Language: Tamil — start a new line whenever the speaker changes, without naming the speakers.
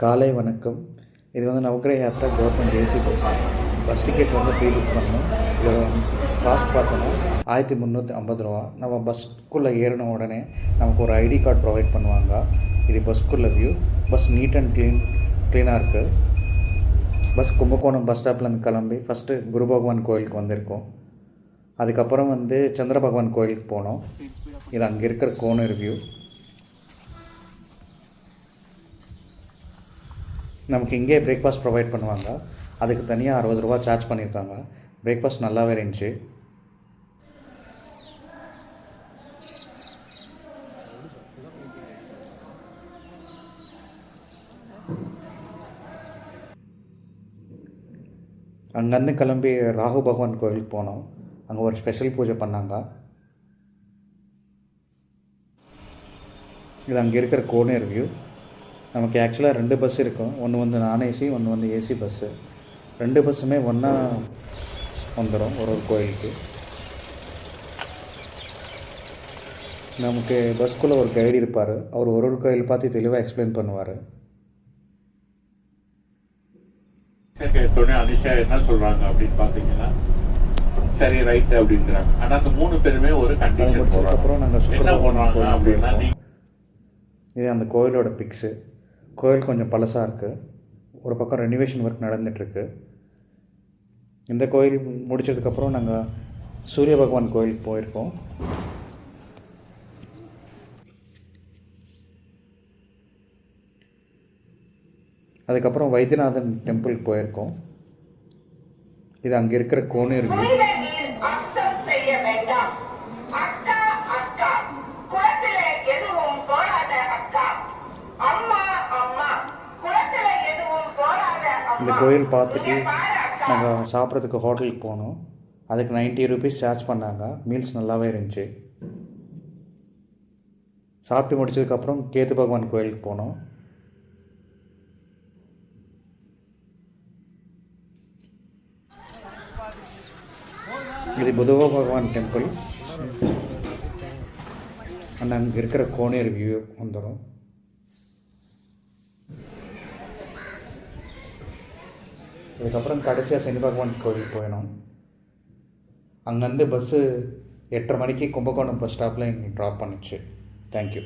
காலை வணக்கம். இது வந்து நவக்கிரக Yatra government AC bus ticket வந்து ப்ரீ புக் பண்ணோம். இதோட காஸ்ட் பார்த்தோன்னா ரூ. 1350. நம்ம பஸ்க்குள்ளே ஏறின உடனே நமக்கு ஒரு ஐடி கார்டு ப்ரொவைட் பண்ணுவாங்க. இது பஸ்க்குள்ளே வியூ. பஸ் நீட் அண்ட் க்ளீனாக இருக்குது. பஸ் கும்பகோணம் பஸ் ஸ்டாப்லேருந்து கிளம்பி ஃபஸ்ட்டு குரு பகவான் கோயிலுக்கு வந்திருக்கோம். அதுக்கப்புறம் வந்து சந்திர பகவான் கோயிலுக்கு போனோம். இது அங்கே இருக்கிற கோனர் வியூ. நமக்கு இங்கே பிரேக்ஃபாஸ்ட் ப்ரொவைட் பண்ணுவாங்க. அதுக்கு தனியாக ரூ. 60 சார்ஜ் பண்ணியிருக்காங்க. பிரேக்ஃபாஸ்ட் நல்லாவே இருந்துச்சு. அங்கேருந்து கிளம்பி ராகு பகவான் கோயிலுக்கு போனோம். அங்கே ஒரு ஸ்பெஷல் பூஜை பண்ணாங்க. இது அங்கே இருக்கிற கோனர் வியூ. நமக்கு ஆக்சுவலாக 2 பஸ் இருக்கும். ஒன்று வந்து நான் ஏசி, ஒன்று வந்து ஏசி பஸ்ஸு. 2 பஸ்ஸுமே ஒன்றா வந்துடும் ஒரு கோயிலுக்கு. நமக்கு பஸ்க்குள்ளே ஒரு கைடு இருப்பார். அவர் ஒரு கோயில் பார்த்து தெளிவாக எக்ஸ்பிளைன் பண்ணுவார்.
அனிஷா என்ன சொல்கிறாங்க அப்படின்னு பார்த்தீங்கன்னா, சரி ரைட் அப்படிங்கிறாங்க. ஆனால் அந்த 3 பேருமே ஒரு கண்டிஷன்
முடிச்சதுக்கப்புறம் நாங்கள்
என்ன பண்ணுறாங்க அப்படின்னா,
இது அந்த கோயிலோட பிக்ஸு. கோயில் கொஞ்சம் பழசாக இருக்குது. ஒரு பக்கம் ரெனிவேஷன் ஒர்க் நடந்துகிட்ருக்கு. இந்த கோயில் முடித்ததுக்கப்புறம் நாங்கள் சூரிய பகவான் கோயிலுக்கு போயிருக்கோம். அதுக்கப்புறம் வைத்தியநாதன் டெம்பிளுக்கு போயிருக்கோம். இது அங்கே இருக்கிற கோனேர் வியூ. இந்த கோயில் பார்த்துட்டு நாங்கள் சாப்பிட்றதுக்கு ஹோட்டலுக்கு போனோம். அதுக்கு 90 ரூபீஸ் சார்ஜ் பண்ணாங்க. மீல்ஸ் நல்லாவே இருந்துச்சு. சாப்பிட்டு முடிச்சதுக்கப்புறம் கேத்து பகவான் கோயிலுக்கு போனோம். இது புத பகவான் டெம்பிள். அங்கே இருக்கிற கோனேர் வியூ வந்துடும். அதுக்கப்புறம் கடைசியாக சனி பகவான் கோயிலுக்கு போயினோம். அங்கேருந்து பஸ்ஸு 8:30 மணிக்கு கும்பகோணம் பஸ் ஸ்டாப்பில் எங்களுக்கு ட்ராப் பண்ணிச்சு. தேங்க்யூ.